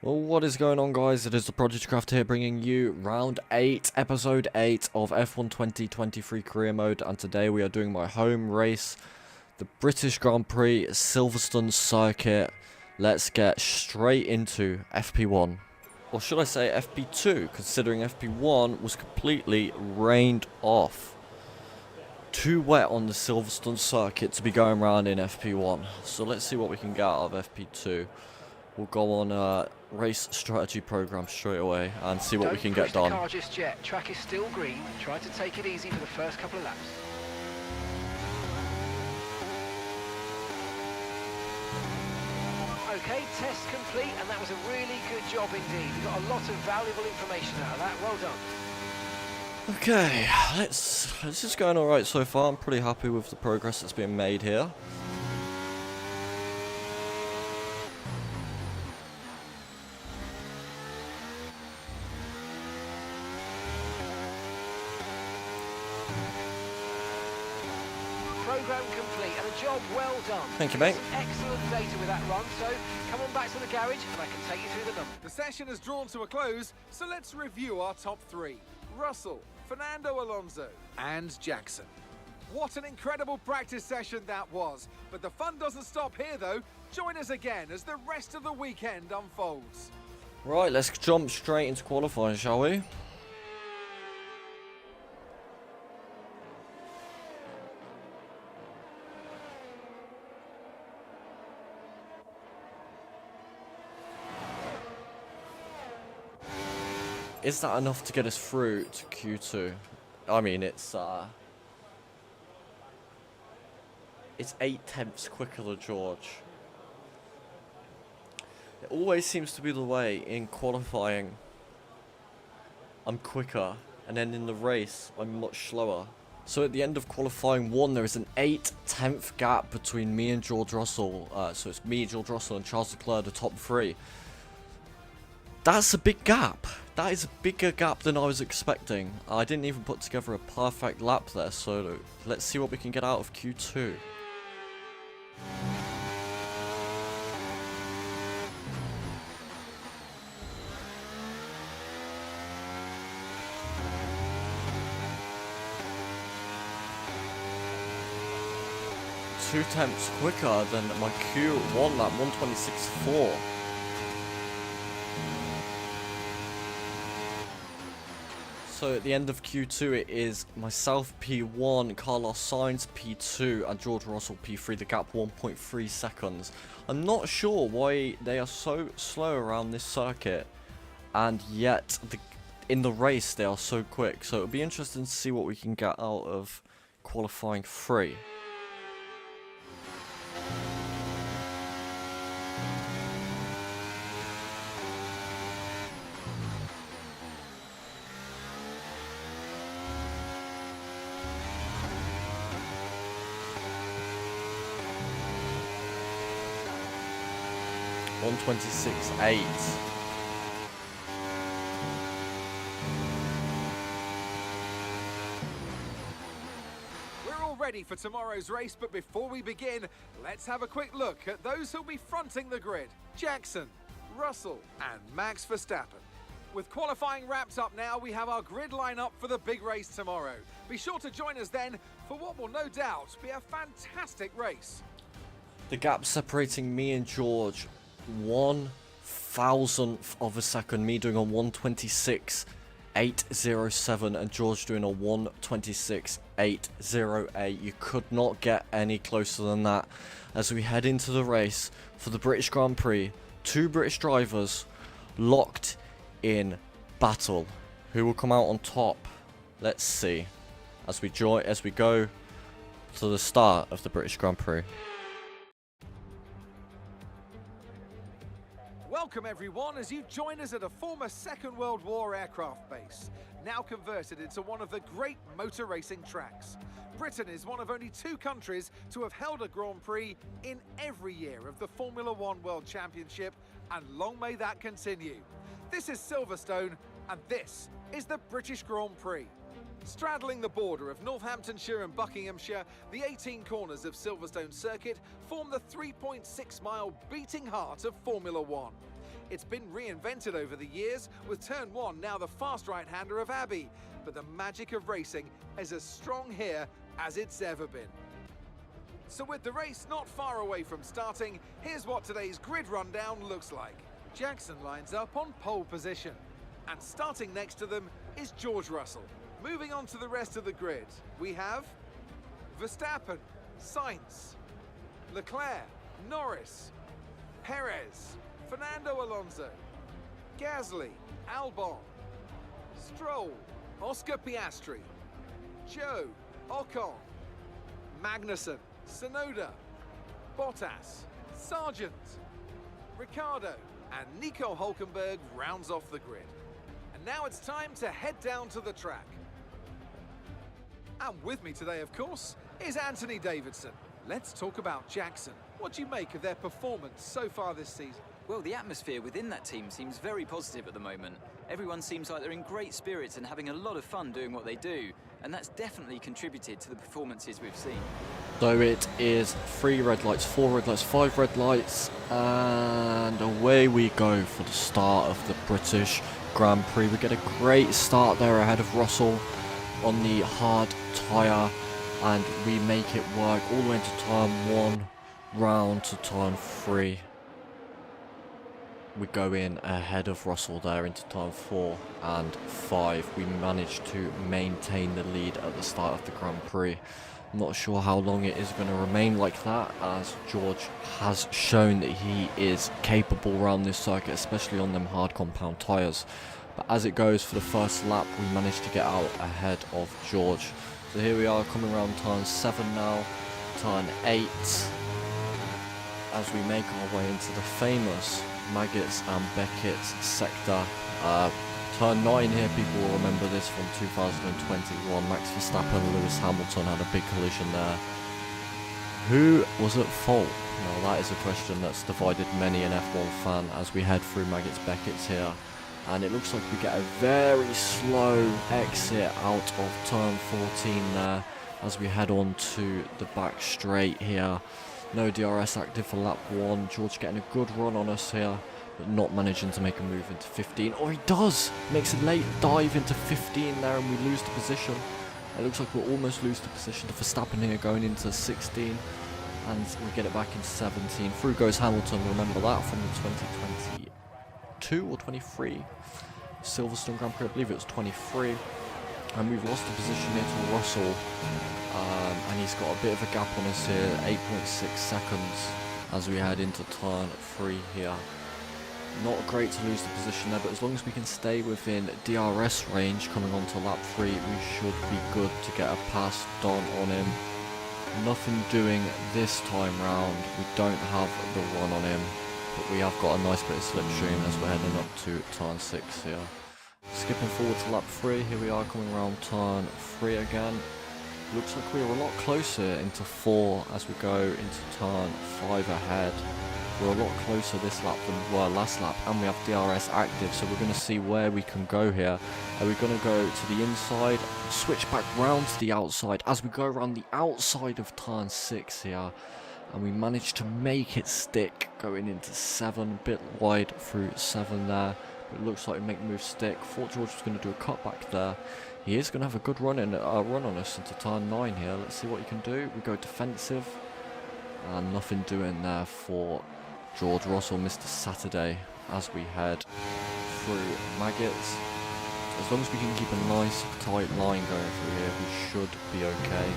Well, what is going on, guys? It is the ProdigyCraft here, bringing you round 8, episode 8 of F1 2023 career mode, and today we are doing my home race, the British Grand Prix Silverstone circuit. Let's get straight into FP1, or should I say FP2, considering FP1 was completely rained off. Too wet on the Silverstone circuit to be going around in FP1, so let's see what we can get out of FP2. We'll go on a race strategy program straight away and see what we can get done. Don't push the car just yet. Track is still green. Try to take it easy for the first couple of laps. Okay, test complete, and that was a really good job indeed. You got a lot of valuable information out of that. Well done. Okay, this is going alright so far. I'm pretty happy with the progress that's being made here. Program complete and a job well done. Thank you, mate. Some excellent data with that run, so come on back to the garage and I can take you through the numbers. The session has drawn to a close, so let's review our top three. Russell, Fernando Alonso, and Jackson. What an incredible practice session that was. But the fun doesn't stop here though. Join us again as the rest of the weekend unfolds. Right, let's jump straight into qualifying, shall we? Is that enough to get us through to Q2? I mean, it's 8/10 quicker than George. It always seems to be the way in qualifying. I'm quicker, and then in the race, I'm much slower. So at the end of qualifying 1, there is an 8/10 gap between me and George Russell. So it's me, George Russell, and Charles Leclerc, the top 3. That's a big gap. That is a bigger gap than I was expecting. I didn't even put together a perfect lap there, so let's see what we can get out of Q2. Two tenths quicker than my Q1 lap, 1:26.4. So at the end of Q2, it is myself P1, Carlos Sainz P2, and George Russell P3. The gap 1.3 seconds. I'm not sure why they are so slow around this circuit, and yet in the race they are so quick. So it'll be interesting to see what we can get out of qualifying 3. One 1:26.8. We're all ready for tomorrow's race, but before we begin, let's have a quick look at those who'll be fronting the grid. Jackson, Russell, and Max Verstappen. With qualifying wrapped up now, we have our grid lineup for the big race tomorrow. Be sure to join us then for what will no doubt be a fantastic race. The gap separating me and George, 1/1000th of a second. Me doing a 1:26.807 and George doing a 1:26.808. You could not get any closer than that as we head into the race for the British Grand Prix. 2 British drivers locked in battle. Who will come out on top? Let's see as we go to the start of the British Grand Prix. Welcome everyone as you join us at a former Second World War aircraft base, now converted into one of the great motor racing tracks. Britain is one of only 2 countries to have held a Grand Prix in every year of the Formula 1 World Championship, and long may that continue. This is Silverstone, and this is the British Grand Prix. Straddling the border of Northamptonshire and Buckinghamshire, the 18 corners of Silverstone Circuit form the 3.6-mile beating heart of Formula 1. It's been reinvented over the years, with turn 1 now the fast right-hander of Abbey, but the magic of racing is as strong here as it's ever been. So with the race not far away from starting, here's what today's grid rundown looks like. Jackson lines up on pole position, and starting next to them is George Russell. Moving on to the rest of the grid, we have Verstappen, Sainz, Leclerc, Norris, Perez, Fernando Alonso, Gasly, Albon, Stroll, Oscar Piastri, Joe, Ocon, Magnussen, Tsunoda, Bottas, Sargent, Ricciardo, and Nico Hülkenberg rounds off the grid. And now it's time to head down to the track. And with me today, of course, is Anthony Davidson. Let's talk about Jackson. What do you make of their performance so far this season? Well, the atmosphere within that team seems very positive at the moment. Everyone seems like they're in great spirits and having a lot of fun doing what they do, and that's definitely contributed to the performances we've seen. So it is 3 red lights, 4 red lights, 5 red lights, and away we go for the start of the British Grand Prix. We get a great start there ahead of Russell on the hard tyre, and we make it work all the way into turn 1, round to turn 3. We go in ahead of Russell there into turn 4 and 5. We managed to maintain the lead at the start of the Grand Prix. I'm not sure how long it is going to remain like that, as George has shown that he is capable around this circuit, especially on them hard compound tyres. But as it goes for the first lap, we managed to get out ahead of George. So here we are coming around turn 7 now, turn 8, as we make our way into the famous Maggots and Beckett's sector. Turn 9 here, people will remember this from 2021. Max Verstappen and Lewis Hamilton had a big collision there. Who was at fault? Now that is a question that's divided many an F1 fan as we head through Maggots Beckett's here. And it looks like we get a very slow exit out of turn 14 there as we head on to the back straight here. No DRS active for lap 1. George getting a good run on us here, but not managing to make a move into 15. Or he does! Makes a late dive into 15 there, and we lose the position. It looks like we'll almost lose the position to Verstappen here going into 16. And we get it back in 17. Through goes Hamilton, remember that from the 2022 or 23 Silverstone Grand Prix, I believe it was 23. And we've lost the position here to Russell. And he's got a bit of a gap on us here, 8.6 seconds as we head into turn 3 here. Not great to lose the position there, but as long as we can stay within DRS range coming on to lap 3, we should be good to get a pass done on him. Nothing doing this time round. We don't have the run on him, but we have got a nice bit of slipstream as we're heading up to turn 6 here. Skipping forward to lap 3, here we are coming around turn 3 again. Looks like we're a lot closer into 4 as we go into turn 5 ahead. We're a lot closer this lap than we were last lap, and we have DRS active, so we're going to see where we can go here. Are we going to go to the inside, switch back round to the outside as we go around the outside of turn 6 here, and we managed to make it stick going into 7, a bit wide through 7 there. But it looks like we make the move stick. Thought George was going to do a cutback there. He is going to have a good run on us into turn 9 here. Let's see what he can do. We go defensive, and nothing doing there for George Russell, Mr. Saturday, as we head through Maggots. As long as we can keep a nice tight line going through here, we should be okay.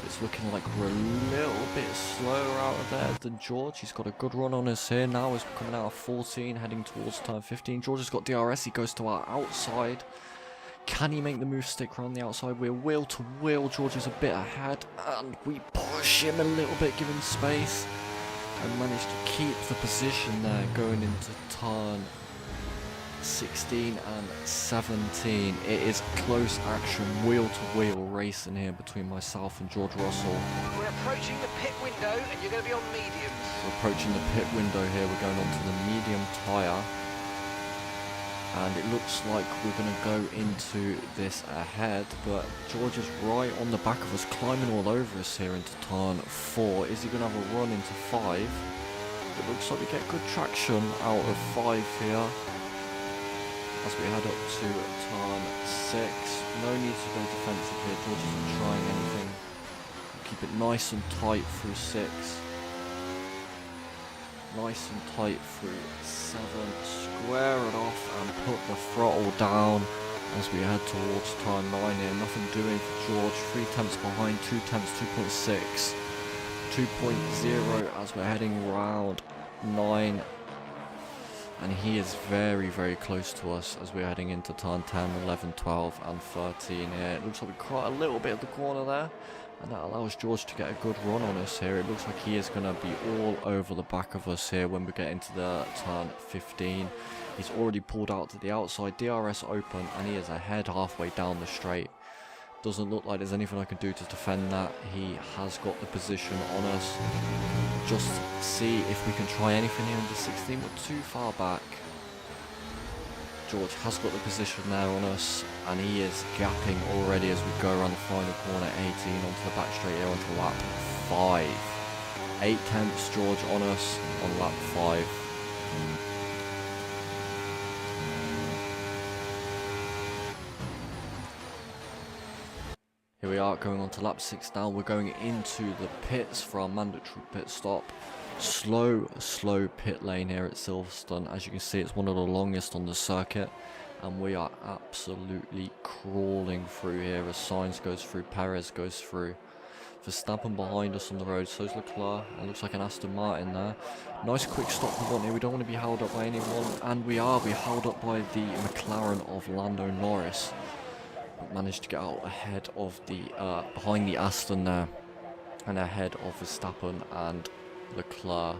It's looking like we're a little bit slower out of there than George. He's got a good run on us here now as we're coming out of 14, heading towards turn 15. George has got DRS, he goes to our outside. Can he make the move stick around the outside? We're wheel to wheel. George is a bit ahead, and we push him a little bit, give him space, and manage to keep the position there going into turn 16 and 17. It is close action, wheel to wheel racing here between myself and George Russell. We're approaching the pit window, and you're going to be on mediums. We're approaching the pit window here. We're going on to the medium tyre. And it looks like we're going to go into this ahead, but George is right on the back of us, climbing all over us here into turn 4. Is he going to have a run into 5? It looks like we get good traction out of 5 here. As we head up to turn 6. No need to go defensive here. George isn't trying anything. Keep it nice and tight through 6. Nice and tight through 7. Square it off and put the throttle down as we head towards turn 9 here. Nothing doing for George. 3 tenths behind, 2 tenths, 2.6. 2.0 as we're heading round 9. And he is very, very close to us as we're heading into turn 10, 11, 12 and 13 here. It looks like we caught a little bit of the corner there. And that allows George to get a good run on us here. It looks like he is going to be all over the back of us here when we get into the turn 15. He's already pulled out to the outside, DRS open, and he is ahead halfway down the straight. Doesn't look like there's anything I can do to defend that. He has got the position on us. Just see if we can try anything here in the 16. We're too far back. George has got the position there on us, and he is gapping already as we go around the final corner 18 onto the back straight here onto lap 5. 8 tenths George on us on lap 5. Here we are going on to lap 6 now. We're going into the pits for our mandatory pit stop. Slow pit lane here at Silverstone. As you can see, it's one of the longest on the circuit, and we are absolutely crawling through here as Sainz goes through, Perez goes through. Verstappen behind us on the road, so's Leclerc, and looks like an Aston Martin there. Nice quick stop we want here. We don't want to be held up by anyone, and we're held up by the McLaren of Lando Norris. We managed to get out ahead of the behind the Aston there, and ahead of Verstappen and Leclerc.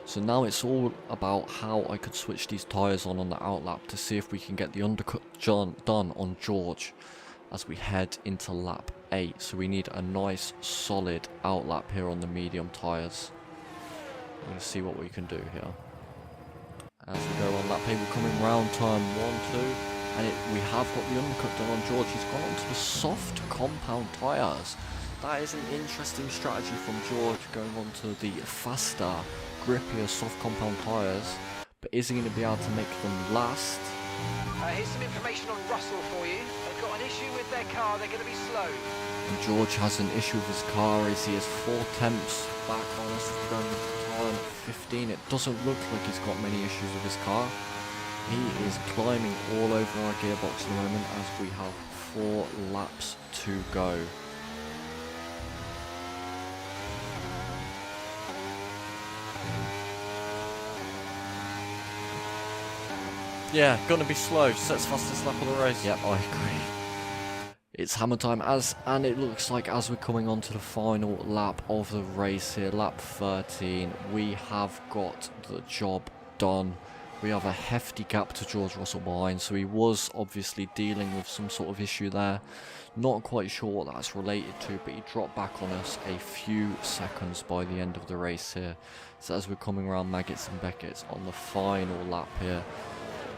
So now it's all about how I could switch these tyres on the outlap to see if we can get the undercut done on George as we head into lap 8. So we need a nice solid outlap here on the medium tyres. We're going to see what we can do here. As we go on lap 8, we're coming round turn 1, 2, and we have got the undercut done on George. He's gone onto the soft compound tyres. That is an interesting strategy from George, going on to the faster, grippier soft compound tyres. But is he going to be able to make them last? Here's some information on Russell for you. They've got an issue with their car, they're going to be slow. And George has an issue with his car as he is 4 tenths back on us going into turn 15. It doesn't look like he's got many issues with his car. He is climbing all over our gearbox at the moment as we have 4 laps to go. Yeah, gonna be slow. Sets fastest lap of the race. Yep, I agree. It's hammer time, and it looks like as we're coming on to the final lap of the race here, lap 13, we have got the job done. We have a hefty gap to George Russell behind, so he was obviously dealing with some sort of issue there. Not quite sure what that's related to, but he dropped back on us a few seconds by the end of the race here. So as we're coming around Maggots and Beckett's on the final lap here,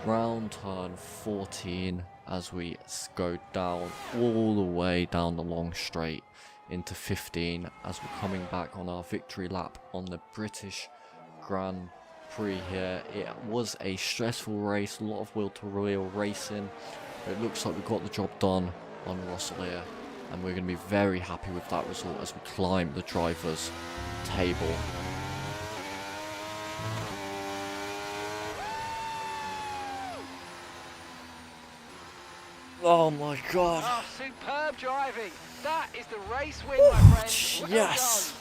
round turn 14, as we go down all the way down the long straight into 15, as we're coming back on our victory lap on the British Grand Prix here. It was a stressful race, a lot of wheel-to-wheel racing, but it looks like we got the job done on Russell here, and we're going to be very happy with that result as we climb the drivers' table. Oh my god. Oh, superb driving. That is the race win, my friend. Well yes. done.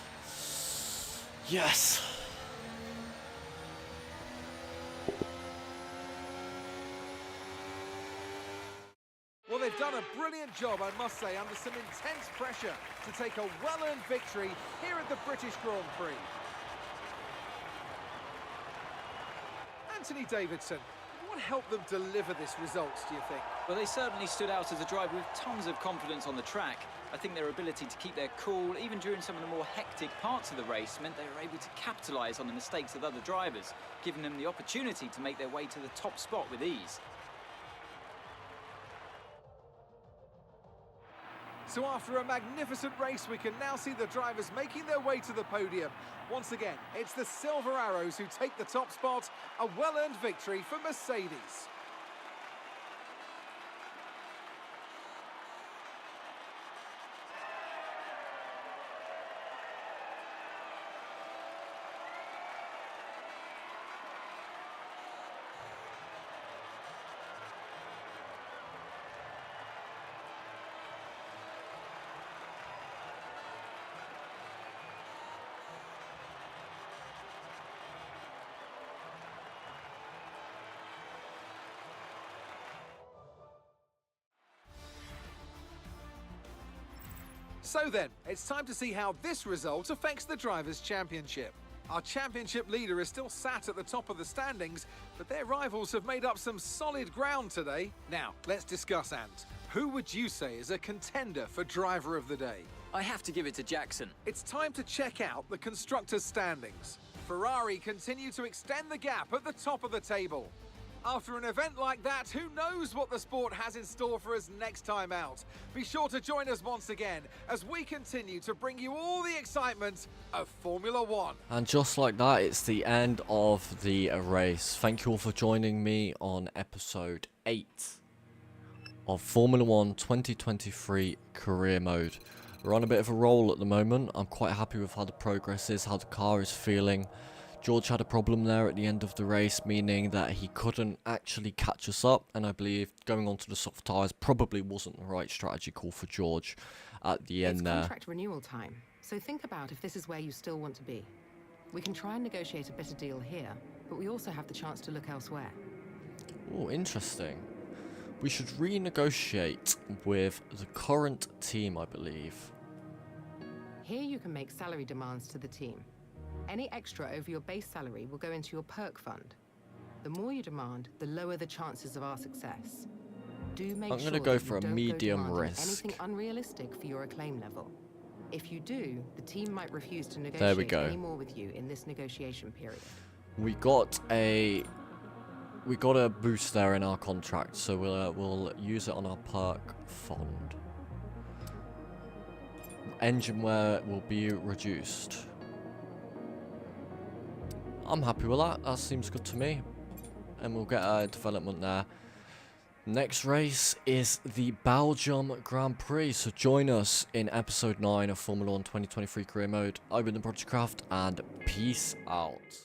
Yes. Well, they've done a brilliant job, I must say, under some intense pressure to take a well-earned victory here at the British Grand Prix. Anthony Davidson, what helped them deliver this result, do you think? Well, they certainly stood out as a driver with tons of confidence on the track. I think their ability to keep their cool, even during some of the more hectic parts of the race, meant they were able to capitalise on the mistakes of other drivers, giving them the opportunity to make their way to the top spot with ease. so after a magnificent race, we can now see the drivers making their way to the podium. Once again, it's the Silver Arrows who take the top spot, a well-earned victory for Mercedes. So then, it's time to see how this result affects the Drivers' Championship. Our championship leader is still sat at the top of the standings, but their rivals have made up some solid ground today. Now, let's discuss, Ant. Who would you say is a contender for Driver of the Day? I have to give it to Jackson. It's time to check out the constructors' standings. Ferrari continue to extend the gap at the top of the table. After an event like that, who knows what the sport has in store for us next time out? Be sure to join us once again as we continue to bring you all the excitement of Formula One. And just like that, it's the end of the race. Thank you all for joining me on episode 8 of Formula One 2023 Career Mode. We're on a bit of a roll at the moment. I'm quite happy with how the progress is, how the car is feeling. George had a problem there at the end of the race, meaning that he couldn't actually catch us up, and I believe going on to the soft tyres probably wasn't the right strategy call for George at the end there. It's contract renewal time, so think about if this is where you still want to be. We can try and negotiate a better deal here, but we also have the chance to look elsewhere. Oh, interesting. We should renegotiate with the current team, I believe. Here you can make salary demands to the team. Any extra over your base salary will go into your perk fund. The more you demand, the lower the chances of our success. Do make I'm sure gonna go that for you a don't go medium demanding risk. anything unrealistic for your acclaim level. If you do, the team might refuse to There we negotiate go. any more with you in this negotiation period. We got a boost there in our contract, so we'll use it on our perk fund. Engine wear will be reduced. I'm happy with that. That seems good to me. And we'll get a development there. Next race is the Belgium Grand Prix. So join us in episode 9 of Formula 1 2023 Career Mode. I've been the ProdigyCraft, and peace out.